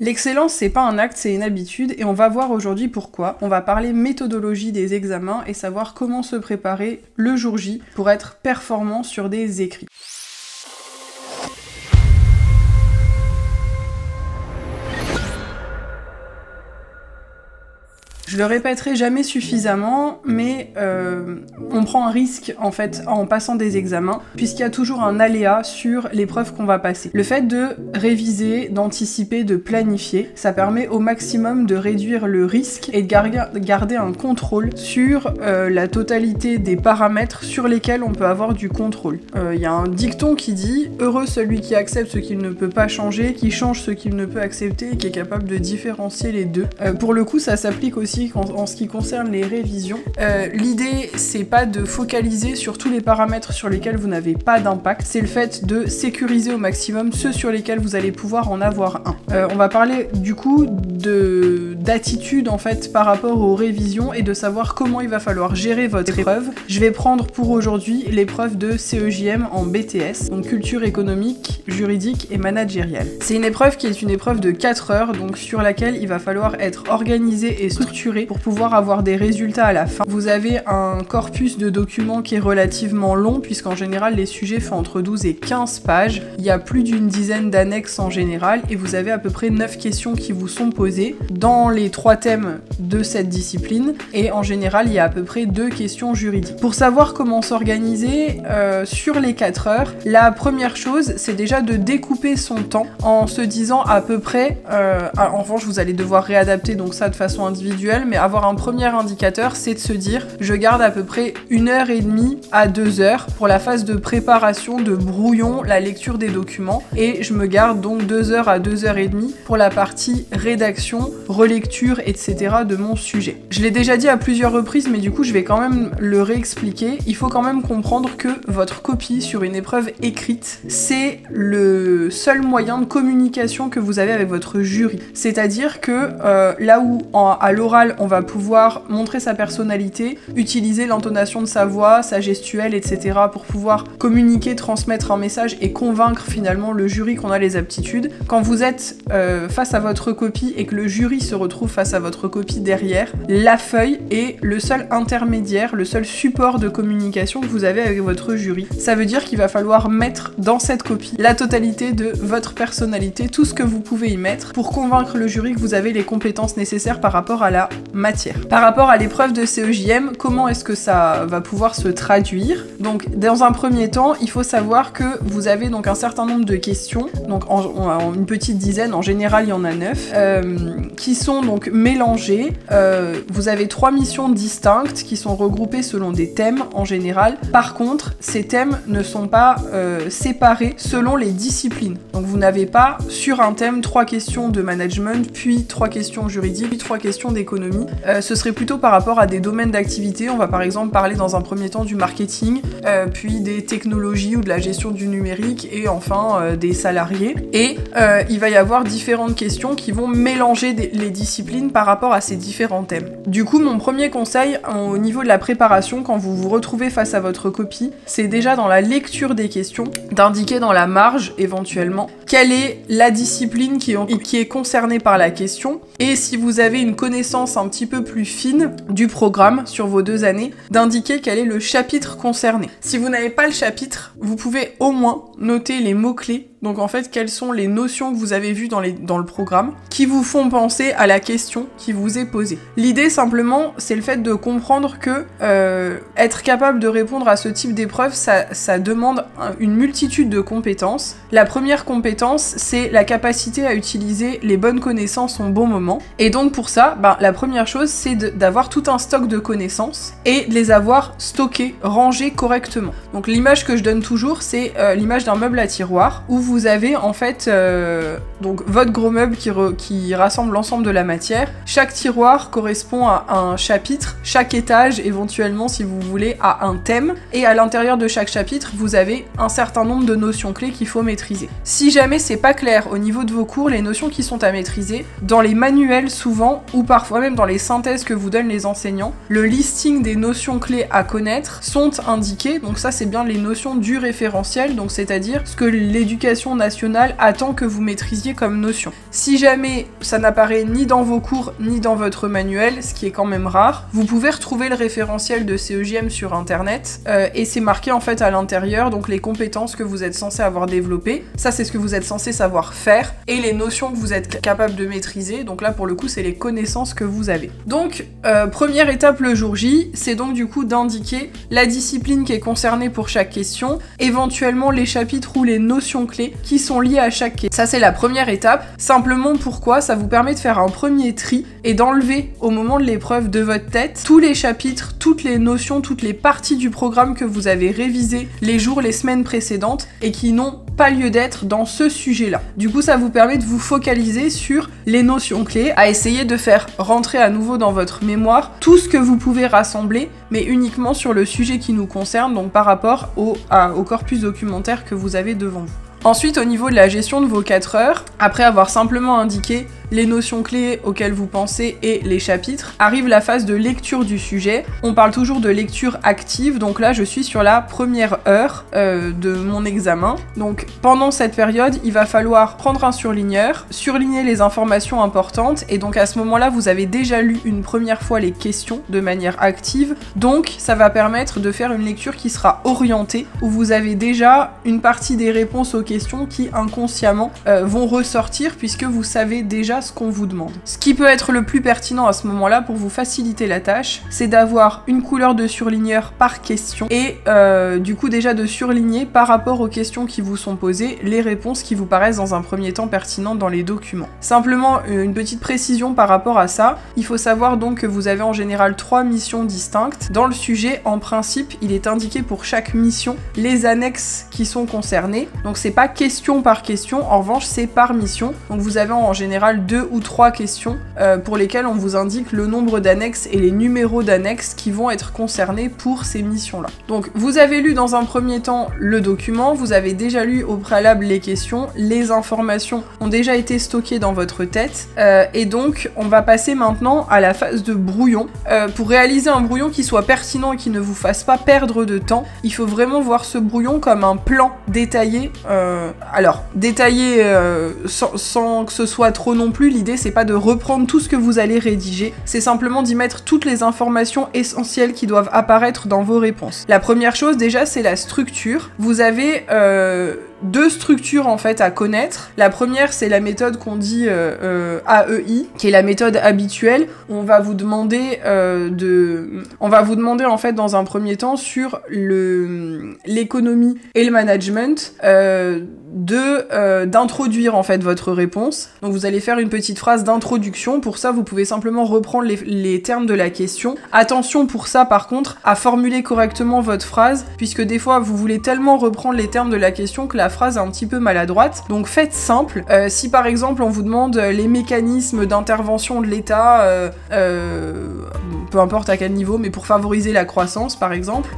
L'excellence, c'est pas un acte, c'est une habitude, et on va voir aujourd'hui pourquoi. On va parler méthodologie des examens et savoir comment se préparer le jour J pour être performant sur des écrits. Je le répéterai jamais suffisamment, mais on prend un risque en fait en passant des examens, puisqu'il y a toujours un aléa sur l'épreuve qu'on va passer. Le fait de réviser, d'anticiper, de planifier, ça permet au maximum de réduire le risque et de garder un contrôle sur la totalité des paramètres sur lesquels on peut avoir du contrôle. Il y a un dicton qui dit « Heureux celui qui accepte ce qu'il ne peut pas changer, qui change ce qu'il ne peut accepter et qui est capable de différencier les deux ». Pour le coup, ça s'applique aussi en ce qui concerne les révisions. L'idée, c'est pas de focaliser sur tous les paramètres sur lesquels vous n'avez pas d'impact, c'est le fait de sécuriser au maximum ceux sur lesquels vous allez pouvoir en avoir un. On va parler du coup d'attitude en fait par rapport aux révisions et de savoir comment il va falloir gérer votre épreuve. Je vais prendre pour aujourd'hui l'épreuve de CEJM en BTS, donc culture économique, juridique et managériale. C'est une épreuve qui est une épreuve de 4 heures, donc sur laquelle il va falloir être organisé et structuré pour pouvoir avoir des résultats à la fin. Vous avez un corpus de documents qui est relativement long, puisqu'en général les sujets font entre 12 et 15 pages. Il y a plus d'une dizaine d'annexes en général, et vous avez à peu près 9 questions qui vous sont posées dans les 3 thèmes de cette discipline, et en général il y a à peu près 2 questions juridiques. Pour savoir comment s'organiser sur les 4 heures, la première chose c'est déjà de découper son temps en se disant à peu près, en revanche vous allez devoir réadapter donc ça de façon individuelle, mais avoir un premier indicateur, c'est de se dire je garde à peu près 1h30 à 2 heures pour la phase de préparation, de brouillon, la lecture des documents, et je me garde donc 2 heures à 2h30 pour la partie rédaction, relecture, etc. de mon sujet. Je l'ai déjà dit à plusieurs reprises, mais du coup je vais quand même le réexpliquer. Il faut quand même comprendre que votre copie sur une épreuve écrite, c'est le seul moyen de communication que vous avez avec votre jury. C'est-à-dire que là où à l'oral on va pouvoir montrer sa personnalité, utiliser l'intonation de sa voix, sa gestuelle, etc. pour pouvoir communiquer, transmettre un message et convaincre finalement le jury qu'on a les aptitudes. Quand vous êtes face à votre copie et que le jury se retrouve face à votre copie derrière, la feuille est le seul intermédiaire, le seul support de communication que vous avez avec votre jury. Ça veut dire qu'il va falloir mettre dans cette copie la totalité de votre personnalité, tout ce que vous pouvez y mettre pour convaincre le jury que vous avez les compétences nécessaires par rapport à la matière. Par rapport à l'épreuve de CEJM, comment est-ce que ça va pouvoir se traduire? Donc dans un premier temps, il faut savoir que vous avez donc un certain nombre de questions, donc en une petite dizaine, en général il y en a 9, qui sont donc mélangées. Vous avez 3 missions distinctes qui sont regroupées selon des thèmes en général. Par contre, ces thèmes ne sont pas séparés selon les disciplines. Donc vous n'avez pas sur un thème 3 questions de management, puis 3 questions juridiques, puis 3 questions d'économie. Ce serait plutôt par rapport à des domaines d'activité. On va par exemple parler dans un premier temps du marketing, puis des technologies ou de la gestion du numérique, et enfin des salariés. Et il va y avoir différentes questions qui vont mélanger les disciplines par rapport à ces différents thèmes. Du coup, mon premier conseil au niveau de la préparation, quand vous vous retrouvez face à votre copie, c'est déjà dans la lecture des questions, d'indiquer dans la marge éventuellement quelle est la discipline qui est concernée par la question, et si vous avez une connaissance un petit peu plus fine du programme sur vos 2 années, d'indiquer quel est le chapitre concerné. Si vous n'avez pas le chapitre, vous pouvez au moins noter les mots-clés. Donc en fait, quelles sont les notions que vous avez vues dans le programme qui vous font penser à la question qui vous est posée. L'idée simplement, c'est le fait de comprendre que être capable de répondre à ce type d'épreuve, ça demande une multitude de compétences. La première compétence, c'est la capacité à utiliser les bonnes connaissances au bon moment. Et donc pour ça, la première chose, c'est d'avoir tout un stock de connaissances et de les avoir stockées, rangées correctement. Donc l'image que je donne toujours, c'est l'image d'un meuble à tiroir où vous avez en fait donc votre gros meuble qui rassemble l'ensemble de la matière. Chaque tiroir correspond à un chapitre, chaque étage éventuellement si vous voulez à un thème, et à l'intérieur de chaque chapitre vous avez un certain nombre de notions clés qu'il faut maîtriser. Si jamais c'est pas clair au niveau de vos cours, les notions qui sont à maîtriser, dans les manuels souvent, ou parfois même dans les synthèses que vous donnent les enseignants, le listing des notions clés à connaître sont indiquées. Donc ça c'est bien les notions du référentiel, donc c'est-à-dire ce que l'éducation l'éducation nationale attend que vous maîtrisiez comme notion. Si jamais ça n'apparaît ni dans vos cours ni dans votre manuel, ce qui est quand même rare, vous pouvez retrouver le référentiel de CEJM sur internet et c'est marqué en fait à l'intérieur, donc les compétences que vous êtes censé avoir développées, ça c'est ce que vous êtes censé savoir faire, et les notions que vous êtes capable de maîtriser, donc là pour le coup c'est les connaissances que vous avez. Donc première étape le jour J, c'est donc du coup d'indiquer la discipline qui est concernée pour chaque question, éventuellement les chapitres ou les notions clés qui sont liées à chaque question. Ça c'est la première étape, simplement pourquoi ça vous permet de faire un premier tri et d'enlever au moment de l'épreuve de votre tête tous les chapitres, toutes les notions, toutes les parties du programme que vous avez révisé les jours, les semaines précédentes et qui n'ont pas lieu d'être dans ce sujet-là. Du coup, ça vous permet de vous focaliser sur les notions clés, à essayer de faire rentrer à nouveau dans votre mémoire tout ce que vous pouvez rassembler, mais uniquement sur le sujet qui nous concerne, donc par rapport au corpus documentaire que vous avez devant vous. Ensuite, au niveau de la gestion de vos 4 heures, après avoir simplement indiqué les notions clés auxquelles vous pensez et les chapitres, arrive la phase de lecture du sujet. On parle toujours de lecture active, donc là je suis sur la première heure de mon examen. Donc pendant cette période, il va falloir prendre un surligneur, surligner les informations importantes, et donc à ce moment-là, vous avez déjà lu une première fois les questions de manière active, donc ça va permettre de faire une lecture qui sera orientée, où vous avez déjà une partie des réponses aux questions qui inconsciemment vont ressortir, puisque vous savez déjà ce qu'on vous demande. Ce qui peut être le plus pertinent à ce moment-là pour vous faciliter la tâche, c'est d'avoir une couleur de surligneur par question et du coup déjà de surligner par rapport aux questions qui vous sont posées les réponses qui vous paraissent dans un premier temps pertinentes dans les documents. Simplement une petite précision par rapport à ça, il faut savoir donc que vous avez en général 3 missions distinctes. Dans le sujet, en principe, il est indiqué pour chaque mission les annexes qui sont concernées, donc c'est pas question par question, en revanche c'est par mission, donc vous avez en général 2 ou 3 questions pour lesquelles on vous indique le nombre d'annexes et les numéros d'annexes qui vont être concernés pour ces missions-là. Donc vous avez lu dans un premier temps le document, vous avez déjà lu au préalable les questions, les informations ont déjà été stockées dans votre tête, et donc on va passer maintenant à la phase de brouillon. Pour réaliser un brouillon qui soit pertinent et qui ne vous fasse pas perdre de temps, il faut vraiment voir ce brouillon comme un plan détaillé, alors détaillé sans que ce soit trop non plus, l'idée c'est pas de reprendre tout ce que vous allez rédiger, c'est simplement d'y mettre toutes les informations essentielles qui doivent apparaître dans vos réponses. La première chose déjà c'est la structure. Vous avez 2 structures en fait à connaître. La première c'est la méthode qu'on dit AEI, qui est la méthode habituelle. On va vous demander en fait dans un premier temps sur l'économie et le management d'introduire en fait votre réponse. Donc vous allez faire une petite phrase d'introduction. Pour ça vous pouvez simplement reprendre les termes de la question. Attention pour ça par contre à formuler correctement votre phrase, puisque des fois vous voulez tellement reprendre les termes de la question que la phrase est un petit peu maladroite. Donc faites simple. Si par exemple on vous demande les mécanismes d'intervention de l'État, peu importe à quel niveau, mais pour favoriser la croissance par exemple,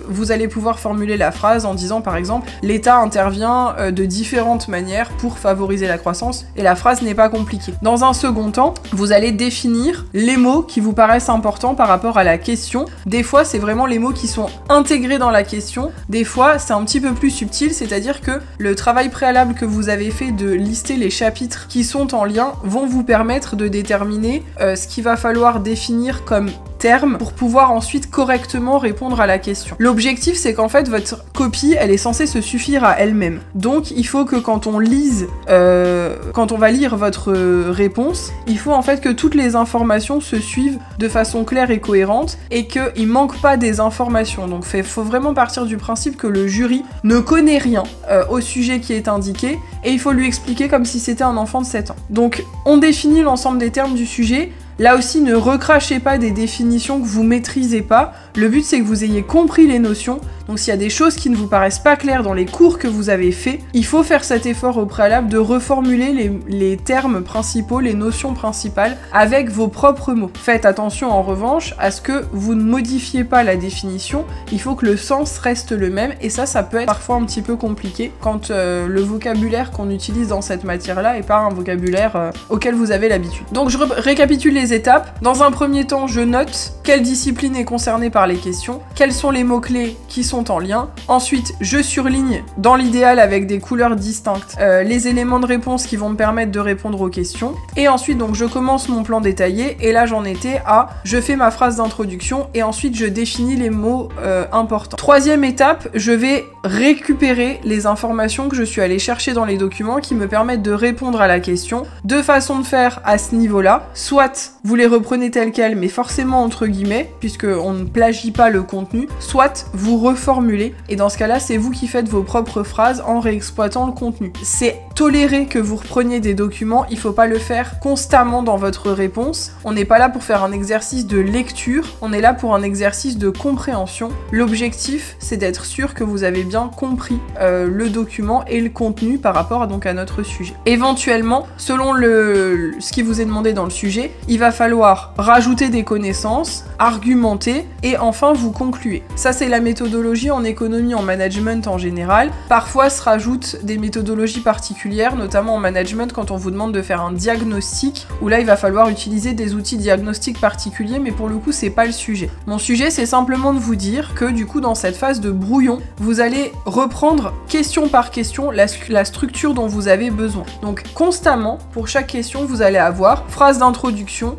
vous allez pouvoir formuler la phrase en disant par exemple l'État intervient de différentes manières pour favoriser la croissance, et la phrase n'est pas compliquée. Dans un second temps, vous allez définir les mots qui vous paraissent importants par rapport à la question. Des fois c'est vraiment les mots qui sont intégrés dans la question, des fois c'est un petit peu plus subtil, c'est-à-dire que le travail préalable que vous avez fait de lister les chapitres qui sont en lien vont vous permettre de déterminer ce qu'il va falloir définir comme termes pour pouvoir ensuite correctement répondre à la question. L'objectif c'est qu'en fait votre copie elle est censée se suffire à elle-même. Donc il faut que quand on lise, quand on va lire votre réponse, il faut en fait que toutes les informations se suivent de façon claire et cohérente et qu'il manque pas des informations. Donc faut vraiment partir du principe que le jury ne connaît rien au sujet qui est indiqué et il faut lui expliquer comme si c'était un enfant de 7 ans. Donc on définit l'ensemble des termes du sujet. Là aussi, ne recrachez pas des définitions que vous maîtrisez pas. Le but, c'est que vous ayez compris les notions. Donc s'il y a des choses qui ne vous paraissent pas claires dans les cours que vous avez faits, il faut faire cet effort au préalable de reformuler les termes principaux, les notions principales, avec vos propres mots. Faites attention en revanche à ce que vous ne modifiez pas la définition, il faut que le sens reste le même, et ça peut être parfois un petit peu compliqué quand le vocabulaire qu'on utilise dans cette matière-là n'est pas un vocabulaire auquel vous avez l'habitude. Donc je récapitule les les étapes. Dans un premier temps, je note quelle discipline est concernée par les questions, quels sont les mots-clés qui sont en lien. Ensuite, je surligne, dans l'idéal avec des couleurs distinctes, les éléments de réponse qui vont me permettre de répondre aux questions. Et ensuite, donc, je commence mon plan détaillé, et là, j'en étais à, je fais ma phrase d'introduction, et ensuite, je définis les mots importants. Troisième étape, je vais récupérer les informations que je suis allée chercher dans les documents qui me permettent de répondre à la question. Deux façons de faire à ce niveau-là, soit vous les reprenez telles quelles, mais forcément entre guillemets, puisqu'on ne plagie pas le contenu, soit vous reformulez, et dans ce cas-là, c'est vous qui faites vos propres phrases en réexploitant le contenu. C'est toléré que vous repreniez des documents, il faut pas le faire constamment dans votre réponse. On n'est pas là pour faire un exercice de lecture, on est là pour un exercice de compréhension. L'objectif, c'est d'être sûr que vous avez bien compris le document et le contenu par rapport donc à notre sujet. Éventuellement, selon ce qui vous est demandé dans le sujet, il va falloir rajouter des connaissances, argumenter et enfin vous concluez. Ça, c'est la méthodologie en économie, en management en général. Parfois se rajoutent des méthodologies particulières, notamment en management quand on vous demande de faire un diagnostic, où là il va falloir utiliser des outils diagnostiques particuliers, mais pour le coup c'est pas le sujet. Mon sujet, c'est simplement de vous dire que du coup dans cette phase de brouillon, vous allez reprendre question par question la structure dont vous avez besoin. Donc constamment, pour chaque question, vous allez avoir phrase d'introduction,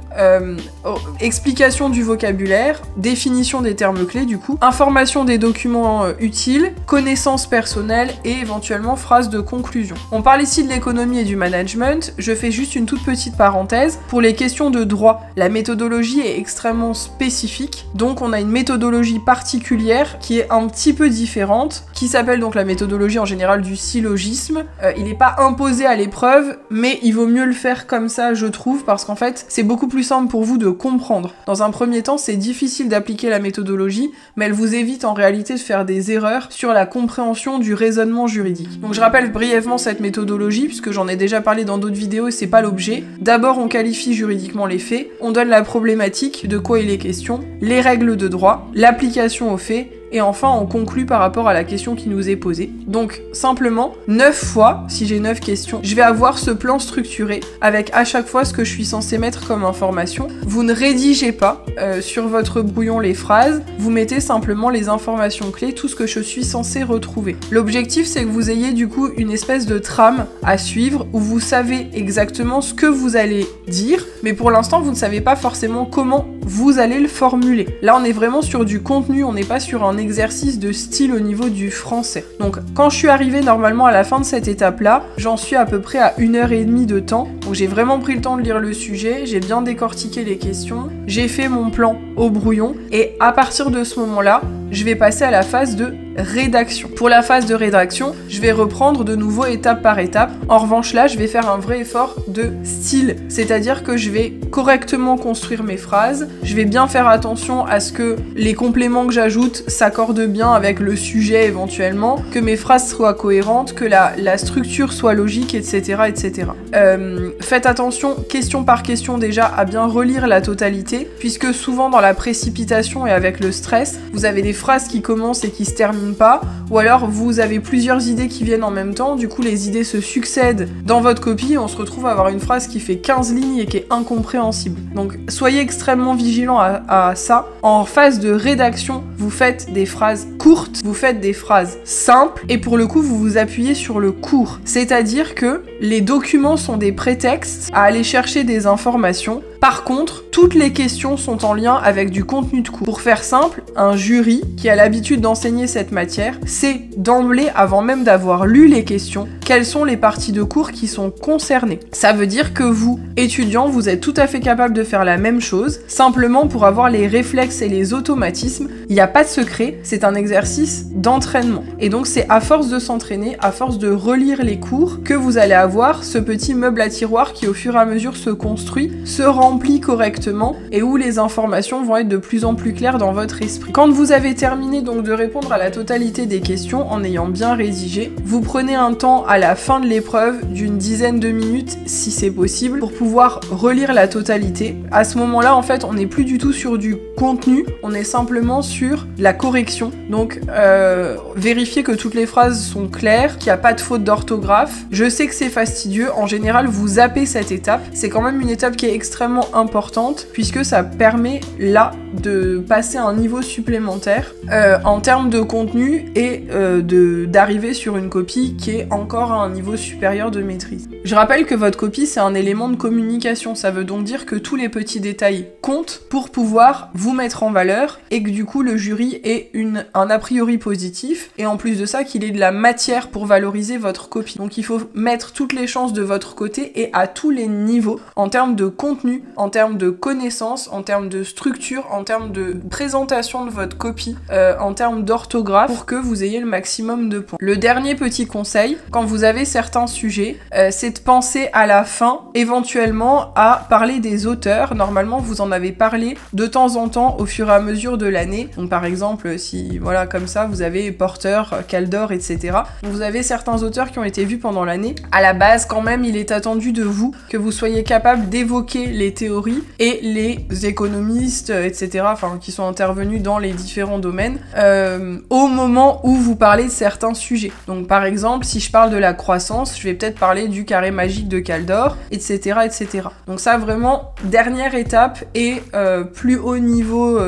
explication du vocabulaire, définition des termes clés du coup, information des documents utiles, connaissances personnelles et éventuellement phrase de conclusion. On parle ici de l'économie et du management, je fais juste une toute petite parenthèse. Pour les questions de droit, la méthodologie est extrêmement spécifique, donc on a une méthodologie particulière qui est un petit peu différente, qui s'appelle donc la méthodologie en général du syllogisme. Il n'est pas imposé à l'épreuve, mais il vaut mieux le faire comme ça, je trouve, parce qu'en fait, c'est beaucoup plus simple pour vous de comprendre. Dans un premier temps, c'est difficile d'appliquer la méthodologie, mais elle vous évite en réalité de faire des erreurs sur la compréhension du raisonnement juridique. Donc je rappelle brièvement cette méthodologie, puisque j'en ai déjà parlé dans d'autres vidéos et c'est pas l'objet. D'abord, on qualifie juridiquement les faits, on donne la problématique, de quoi il est question, les règles de droit, l'application aux faits, et enfin on conclut par rapport à la question qui nous est posée. Donc simplement, 9 fois, si j'ai 9 questions, je vais avoir ce plan structuré avec à chaque fois ce que je suis censé mettre comme information. Vous ne rédigez pas sur votre brouillon les phrases, vous mettez simplement les informations clés, tout ce que je suis censé retrouver. L'objectif, c'est que vous ayez du coup une espèce de trame à suivre où vous savez exactement ce que vous allez dire, mais pour l'instant vous ne savez pas forcément comment vous allez le formuler. Là on est vraiment sur du contenu, on n'est pas sur un exercice de style au niveau du français. Donc quand je suis arrivée normalement à la fin de cette étape-là, j'en suis à peu près à 1h30 de temps. Donc j'ai vraiment pris le temps de lire le sujet, j'ai bien décortiqué les questions, j'ai fait mon plan au brouillon, et à partir de ce moment-là, je vais passer à la phase de rédaction. Pour la phase de rédaction, je vais reprendre de nouveau étape par étape. En revanche là, je vais faire un vrai effort de style, c'est-à-dire que je vais correctement construire mes phrases, je vais bien faire attention à ce que les compléments que j'ajoute s'accordent bien avec le sujet éventuellement, que mes phrases soient cohérentes, que la structure soit logique, etc. etc. Faites attention, question par question déjà, à bien relire la totalité, puisque souvent dans la précipitation et avec le stress, vous avez des phrases qui commencent et qui se terminent pas, ou alors vous avez plusieurs idées qui viennent en même temps, du coup les idées se succèdent dans votre copie et on se retrouve à avoir une phrase qui fait 15 lignes et qui est incompréhensible. Donc soyez extrêmement vigilants à ça. En phase de rédaction, vous faites des phrases courtes, vous faites des phrases simples, et pour le coup vous vous appuyez sur le court, c'est-à-dire que les documents sont des prétextes à aller chercher des informations. Par contre, toutes les questions sont en lien avec du contenu de cours. Pour faire simple, un jury qui a l'habitude d'enseigner cette matière sait d'emblée, avant même d'avoir lu les questions, quelles sont les parties de cours qui sont concernées. Ça veut dire que vous, étudiants, vous êtes tout à fait capable de faire la même chose, simplement pour avoir les réflexes et les automatismes. Il n'y a pas de secret, c'est un exercice d'entraînement. Et donc c'est à force de s'entraîner, à force de relire les cours, que vous allez avoir ce petit meuble à tiroir qui au fur et à mesure se construit, se remplit correctement, et où les informations vont être de plus en plus claires dans votre esprit. Quand vous avez terminé donc de répondre à la totalité des questions en ayant bien rédigé, vous prenez un temps à la fin de l'épreuve d'une dizaine de minutes si c'est possible pour pouvoir relire la totalité. À ce moment-là, en fait, on n'est plus du tout sur du contenu, on est simplement sur la correction. Donc vérifiez que toutes les phrases sont claires, qu'il n'y a pas de faute d'orthographe. Je sais que c'est fastidieux, en général vous zappez cette étape, c'est quand même une étape qui est extrêmement vraiment importante puisque ça permet là de passer à un niveau supplémentaire en termes de contenu et d'arriver sur une copie qui est encore à un niveau supérieur de maîtrise. Je rappelle que votre copie c'est un élément de communication, ça veut donc dire que tous les petits détails comptent pour pouvoir vous mettre en valeur et que du coup le jury ait un a priori positif et en plus de ça qu'il ait de la matière pour valoriser votre copie. Donc il faut mettre toutes les chances de votre côté et à tous les niveaux en termes de contenu, en termes de connaissances, en termes de structure, en termes de présentation de votre copie, en termes d'orthographe pour que vous ayez le maximum de points. Le dernier petit conseil, quand vous avez certains sujets, c'est de penser à la fin éventuellement à parler des auteurs. Normalement vous en avez parlé de temps en temps au fur et à mesure de l'année. Donc par exemple si voilà comme ça vous avez Porter, Kaldor, etc. Donc, vous avez certains auteurs qui ont été vus pendant l'année. À la base quand même il est attendu de vous que vous soyez capable d'évoquer les théories et les économistes, etc. enfin qui sont intervenus dans les différents domaines au moment où vous parlez de certains sujets. Donc par exemple si je parle de la croissance, je vais peut-être parler du carré magique de Kaldor, etc. etc. Donc ça vraiment dernière étape et plus haut niveau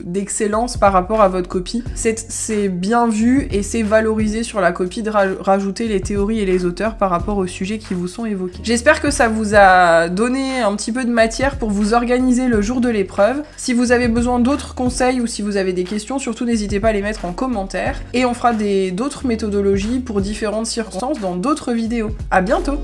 d'excellence par rapport à votre copie. C'est bien vu et c'est valorisé sur la copie de rajouter les théories et les auteurs par rapport aux sujets qui vous sont évoqués. J'espère que ça vous a donné un petit peu de matière pour vous organiser le jour de l'épreuve. Si vous avez besoin d'autres conseils ou si vous avez des questions, surtout n'hésitez pas à les mettre en commentaire et on fera d'autres méthodologies pour différentes circonstances dans d'autres vidéos. À bientôt!